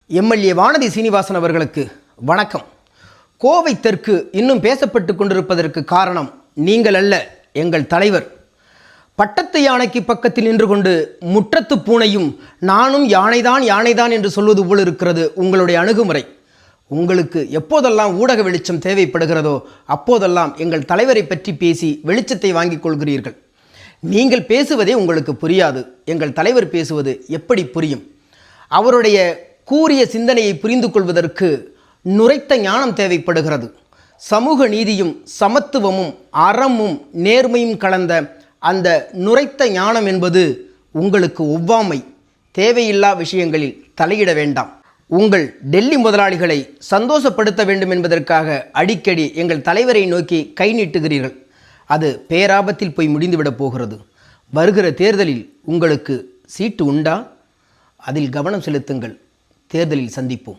MLA Vanathi Srinivasan அவர்களுக்கு வணக்கம். கோவை தெற்கு இன்னும் பேசப்பட்டு கொண்டிருப்பதற்கு காரணம் நீங்கள் அல்ல, எங்கள் தலைவர். பட்டத்து யானைக்கு பக்கத்தில் நின்று கொண்டு முற்றத்து பூனையும் நானும் யானைதான் என்று சொல்வது போல் இருக்கிறது உங்களுடைய அணுகுமுறை. உங்களுக்கு எப்போதெல்லாம் ஊடக வெளிச்சம் தேவைப்படுகிறதோ அப்போதெல்லாம் எங்கள் தலைவரை பற்றி பேசி வெளிச்சத்தை வாங்கிக் கொள்கிறீர்கள். நீங்கள் பேசுவதே உங்களுக்கு புரியாது, எங்கள் தலைவர் பேசுவது எப்படி புரியும்? அவருடைய கூறிய சிந்தனையை புரிந்து கொள்வதற்கு நுரைத்த ஞானம் தேவைப்படுகிறது. சமூக நீதியும் சமத்துவமும் அறமும் நேர்மையும் கலந்த அந்த நுரைத்த ஞானம் என்பது உங்களுக்கு ஒவ்வாமை. தேவையில்லா விஷயங்களில் தலையிட வேண்டாம். உங்கள் டெல்லி முதலாளிகளை சந்தோஷப்படுத்த வேண்டும் என்பதற்காக அடிக்கடி எங்கள் தலைவரை நோக்கி கை நீட்டுகிறீர்கள். அது பேராபத்தில் போய் முடிந்துவிடப் போகிறது. வருகிற தேர்தலில் உங்களுக்கு சீட்டு உண்டா? அதில் கவனம் செலுத்துங்கள். தேர்தலில் சந்திப்போம்.